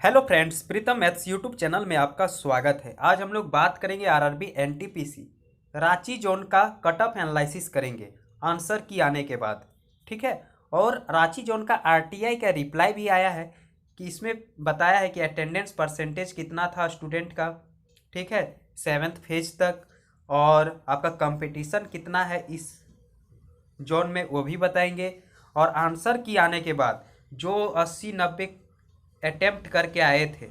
Hello friends, प्रीतम maths YouTube channel में आपका स्वागत है। आज हम लोग बात करेंगे आरआरबी एनटीपीसी रांची जोन का कट ऑफ एनालिसिस करेंगे आंसर की आने के बाद। ठीक है। और रांची जोन का आरटीआई का रिप्लाई भी आया है कि इसमें बताया है कि अटेंडेंस परसेंटेज कितना था स्टूडेंट का। ठीक है, 7th फेज तक। और आपका कंपटीशन कितना है इस जोन में वो भी बताएंगे। और आंसर की आने के बाद जो 80-90 अटेम्प्ट करके आए थे,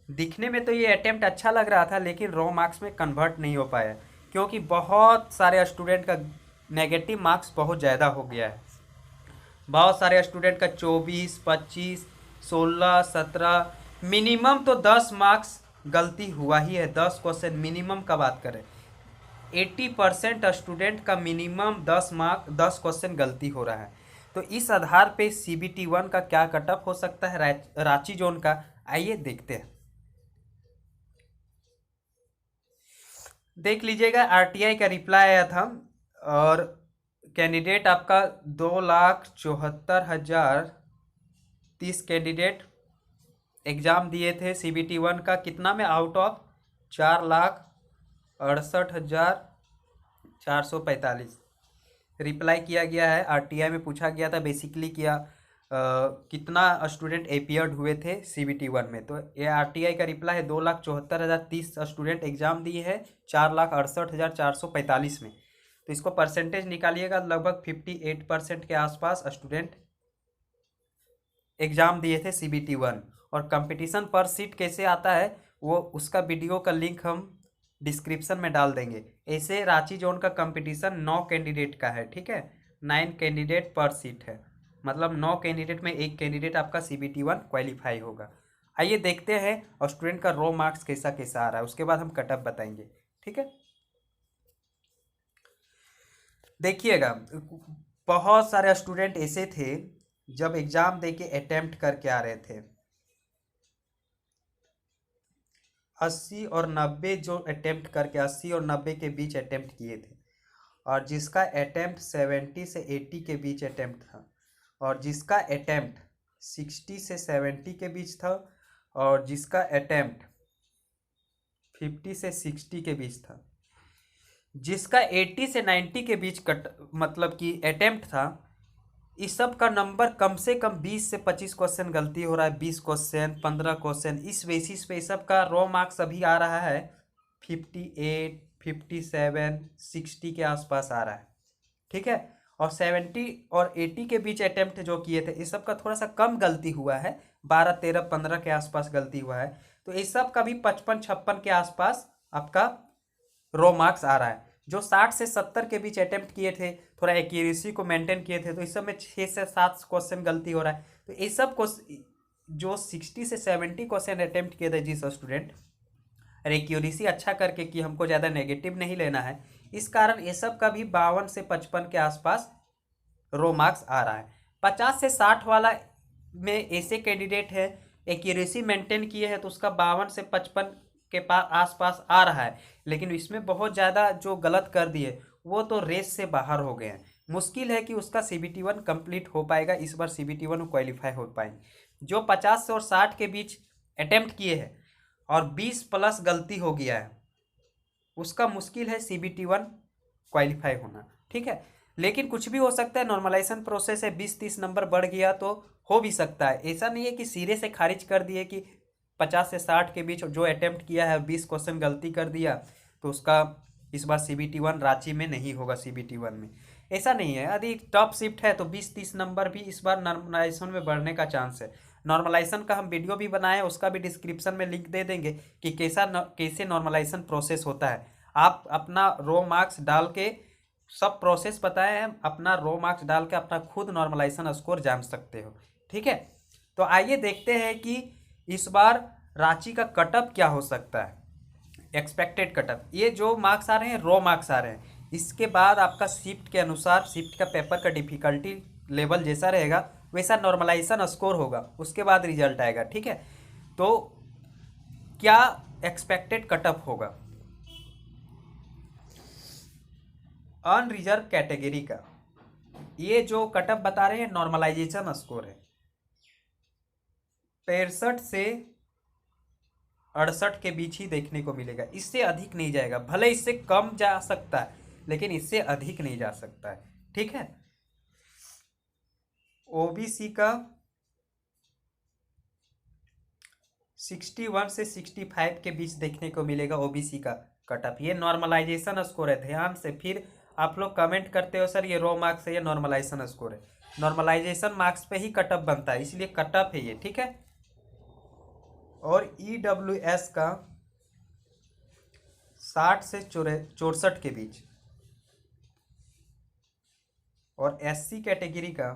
दिखने में तो ये अटेम्प्ट अच्छा लग रहा था, लेकिन रॉ मार्क्स में कन्वर्ट नहीं हो पाया क्योंकि बहुत सारे स्टूडेंट का नेगेटिव मार्क्स बहुत ज़्यादा हो गया है। बहुत सारे स्टूडेंट का 24, 25, 16, 17, मिनिमम तो 10 मार्क्स गलती हुआ ही है। 10 क्वेश्चन मिनिमम का बात करें, 80% स्टूडेंट का मिनिमम 10 क्वेश्चन गलती हो रहा है। तो इस आधार पे CBT 1 का क्या कटअप हो सकता है रांची जोन का, आइए देखते हैं। देख लीजिएगा, आरटीआई का रिप्लाई आया था और कैंडिडेट आपका 2,74,030 कैंडिडेट एग्ज़ाम दिए थे CBT 1 का। कितना में? आउट ऑफ 4,68,445 रिप्लाई किया गया है। आरटीआई में पूछा गया था बेसिकली क्या कितना स्टूडेंट अपियर्ड हुए थे CBT 1 में। तो ये आरटीआई का रिप्लाई है, 2,74,030 स्टूडेंट एग्जाम दिए हैं 4,68,445 में। तो इसको परसेंटेज निकालिएगा, लगभग 58% के आसपास स्टूडेंट एग्जाम दिए थे CBT 1। और कंपटीशन पर सीट कैसे आता है वो उसका वीडियो का लिंक हम डिस्क्रिप्शन में डाल देंगे। ऐसे रांची जोन का कंपटीशन 9 कैंडिडेट का है। ठीक है, 9 कैंडिडेट पर सीट है, मतलब 9 कैंडिडेट में एक कैंडिडेट आपका CBT 1 क्वालिफाई होगा। आइए देखते हैं और स्टूडेंट का रो मार्क्स कैसा कैसा आ रहा है, उसके बाद हम कटअप बताएंगे। ठीक है, देखिएगा, बहुत सारे स्टूडेंट ऐसे थे जब एग्जाम दे के अटेम्प्ट करके आ रहे थे, 80 और 90 जो अटेम्प्ट करके 80 और 90 के बीच अटेम्प्ट किए थे। और जिसका अटेम्प्ट 70 से 80 के बीच अटेम्प्ट था, और जिसका अटेम्प्ट 60 से 70 के बीच था, और जिसका अटेम्प्ट 50 से 60 के बीच था, जिसका 80 से 90 के बीच कट मतलब कि अटेम्प्ट था। इस सब का नंबर कम से कम 20 से 25 क्वेश्चन गलती हो रहा है, 20 क्वेश्चन, 15 क्वेश्चन। इस बेसिस पे सब का रॉ मार्क्स अभी आ रहा है 58, 57, 60 के आसपास आ रहा है। ठीक है, और 70 और 80 के बीच अटेम्प्ट जो किए थे, इस सब का थोड़ा सा कम गलती हुआ है, 12, 13, 15 के आसपास गलती हुआ है। तो इस सब का भी 55, 56 के आसपास आपका रो मार्क्स आ रहा है। जो 60 से 70 के बीच अटेम्प्ट किए थे, थोड़ा एक्यूरेसी को मेंटेन किए थे, तो इस सब में 6 से 7 क्वेश्चन गलती हो रहा है। तो इस सब को जो 60 से 70 क्वेश्चन अटेम्प्ट किए थे जिस स्टूडेंट, और एक्यूरेसी अच्छा करके कि हमको ज़्यादा नेगेटिव नहीं लेना है, इस कारण ये सब का भी 52 से 55 के आसपास रो मार्क्स आ रहा है। 50 से 60 वाला में ऐसे कैंडिडेट है एक्यूरेसी मेंटेन किए हैं, तो उसका 52 से 55 के पास आसपास आ रहा है। लेकिन इसमें बहुत ज़्यादा जो गलत कर दिए वो तो रेस से बाहर हो गए हैं। मुश्किल है कि उसका CBT 1 कंप्लीट हो पाएगा, इस बार CBT 1 क्वालिफाई हो पाएंगे। जो 50 से और 60 के बीच अटेम्प्ट किए हैं और 20 प्लस गलती हो गया है, उसका मुश्किल है CBT 1 क्वालिफाई होना। ठीक है, लेकिन कुछ भी हो सकता है, नॉर्मलाइजेशन प्रोसेस है, 20-30 नंबर बढ़ गया तो हो भी सकता है। ऐसा नहीं है कि सिरे से खारिज कर दिए कि 50 से 60 के बीच जो अटेम्प्ट किया है 20 क्वेश्चन गलती कर दिया तो उसका इस बार CBT 1 रांची में नहीं होगा। CBT 1 में ऐसा नहीं है, यदि टॉप शिफ्ट है तो 20-30 नंबर भी इस बार नॉर्मलाइजेशन में बढ़ने का चांस है। नॉर्मलाइजेशन का हम वीडियो भी बनाए, उसका भी डिस्क्रिप्शन में लिंक दे देंगे कि कैसे नॉर्मलाइजेशन प्रोसेस होता है। आप अपना रो मार्क्स डाल के, सब प्रोसेस बताए हैं, अपना रो मार्क्स डाल के अपना खुद नॉर्मलाइजेशन स्कोर जान सकते हो। ठीक है, तो आइए देखते हैं कि इस बार रांची का कटअप क्या हो सकता है, एक्सपेक्टेड कटअप। ये जो मार्क्स आ रहे हैं रो मार्क्स आ रहे हैं, इसके बाद आपका शिफ्ट के अनुसार शिफ्ट का पेपर का डिफिकल्टी लेवल जैसा रहेगा वैसा नॉर्मलाइजेशन स्कोर होगा, उसके बाद रिजल्ट आएगा। ठीक है, तो क्या एक्सपेक्टेड कटअप होगा अनरिजर्व कैटेगरी का? ये जो कटअप बता रहे हैं नॉर्मलाइजेशन स्कोर है। 63 से 68 के बीच ही देखने को मिलेगा, इससे अधिक नहीं जाएगा। भले इससे कम जा सकता है लेकिन इससे अधिक नहीं जा सकता है, ठीक है। ओबीसी का 61 से 65 के बीच देखने को मिलेगा ओबीसी का कट ऑफ। ये नॉर्मलाइजेशन स्कोर है, ध्यान से। फिर आप लोग कमेंट करते हो सर ये रो मार्क्स है या नॉर्मलाइजेशन स्कोर है। नॉर्मलाइजेशन मार्क्स पे ही कट ऑफ बनता है, इसलिए कट ऑफ है ये, ठीक है। और ईडब्ल्यूएस का 60 से 64 के बीच, और एससी कैटेगरी का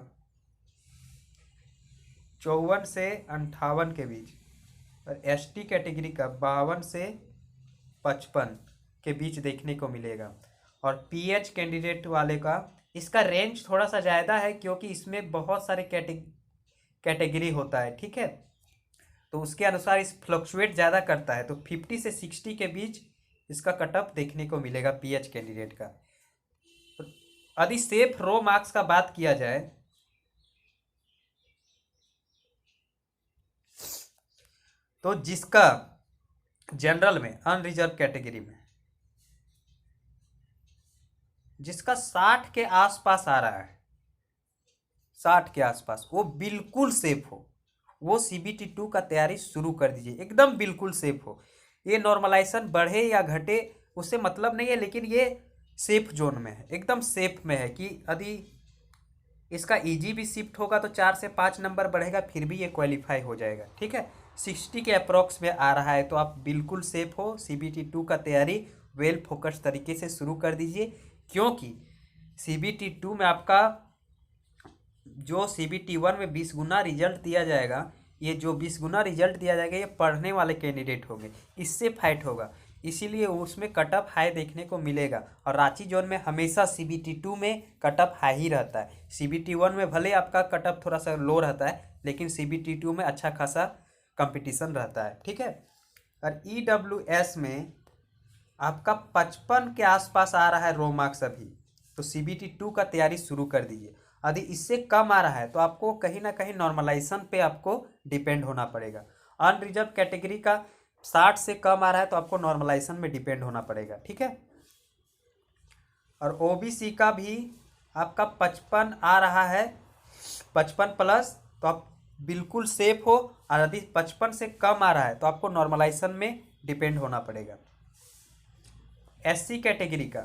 54 से 58 के बीच, और एसटी कैटेगरी का 52 से 55 के बीच देखने को मिलेगा। और पीएच कैंडिडेट वाले का इसका रेंज थोड़ा सा ज़्यादा है क्योंकि इसमें बहुत सारे कैटेगरी होता है, ठीक है। तो उसके अनुसार इस फ्लक्चुएट ज़्यादा करता है। तो 50 से 60 के बीच इसका कट ऑफ देखने को मिलेगा पीएच कैंडिडेट का। यदि सेफ रो मार्क्स का बात किया जाए तो जिसका जनरल में अनरिजर्व कैटेगरी में जिसका 60 के आसपास आ रहा है, 60 के आसपास, वो बिल्कुल सेफ हो, वो सीबीटी 2 का तैयारी शुरू कर दीजिए, एकदम बिल्कुल सेफ हो। ये नॉर्मलाइजेशन बढ़े या घटे उससे मतलब नहीं है, लेकिन ये सेफ जोन में है, एकदम सेफ में है कि यदि इसका इजी भी शिफ्ट होगा तो 4 से 5 नंबर बढ़ेगा, फिर भी ये क्वालिफाई हो जाएगा, ठीक है। 60 के अप्रॉक्स में आ रहा है तो आप बिल्कुल सेफ हो। सीबीटी 2 का तैयारी वेल फोकस तरीके से शुरू कर दीजिए, क्योंकि सीबीटी 2 में आपका जो सीबीटी 1 में 20 गुना रिजल्ट दिया जाएगा, ये जो 20 गुना रिजल्ट दिया जाएगा ये पढ़ने वाले कैंडिडेट होंगे, इससे फाइट होगा, इसीलिए उसमें कट ऑफ हाई देखने को मिलेगा। और रांची जोन में हमेशा सीबीटी 2 में कट ऑफ हाई ही रहता है। सीबीटी 1 में भले आपका कट ऑफ थोड़ा सा लो रहता है, लेकिन सीबीटी 2 में अच्छा खासा कंपटीशन रहता है, ठीक है। और ईडब्ल्यूएस में आपका 55 के आसपास आ रहा है रो मार्क्स अभी, तो सीबीटी 2 का तैयारी शुरू कर दीजिए। यदि इससे कम आ रहा है तो आपको कहीं ना कहीं नॉर्मलाइजेशन पे आपको डिपेंड होना पड़ेगा। अनरिजर्व कैटेगरी का 60 से कम आ रहा है तो आपको नॉर्मलाइजेशन में डिपेंड होना पड़ेगा, ठीक है। और ओबीसी का भी आपका 55 आ रहा है, 55 प्लस, तो आप बिल्कुल सेफ हो। और यदि 55 से कम आ रहा है तो आपको नॉर्मलाइजेशन में डिपेंड होना पड़ेगा। एससी कैटेगरी का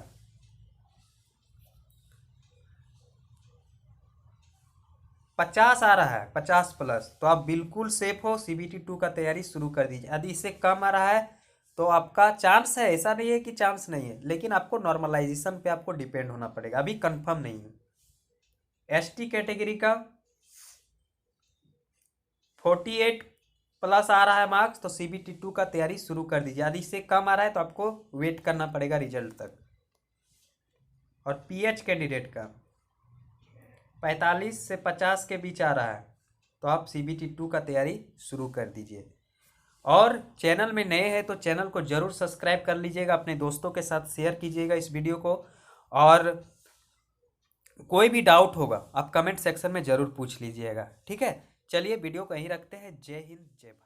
50 आ रहा है, 50 प्लस, तो आप बिल्कुल सेफ हो। सीबीटी 2 का तैयारी शुरू कर दीजिए। यदि इससे कम आ रहा है तो आपका चांस है, ऐसा नहीं है कि चांस नहीं है, लेकिन आपको नॉर्मलाइजेशन पे आपको डिपेंड होना पड़ेगा, अभी कंफर्म नहीं है। एसटी कैटेगरी का 48 प्लस आ रहा है मार्क्स, तो सीबीटी 2 का तैयारी शुरू कर दीजिए। यदि इससे कम आ रहा है तो आपको वेट करना पड़ेगा रिजल्ट तक। और पीएच कैंडिडेट का 45 से 50 के बीच आ रहा है तो आप सीबीटी 2 का तैयारी शुरू कर दीजिए। और चैनल में नए हैं तो चैनल को ज़रूर सब्सक्राइब कर लीजिएगा, अपने दोस्तों के साथ शेयर कीजिएगा इस वीडियो को। और कोई भी डाउट होगा आप कमेंट सेक्शन में ज़रूर पूछ लीजिएगा, ठीक है। चलिए वीडियो को यहीं रखते हैं। जय हिंद, जय भारत।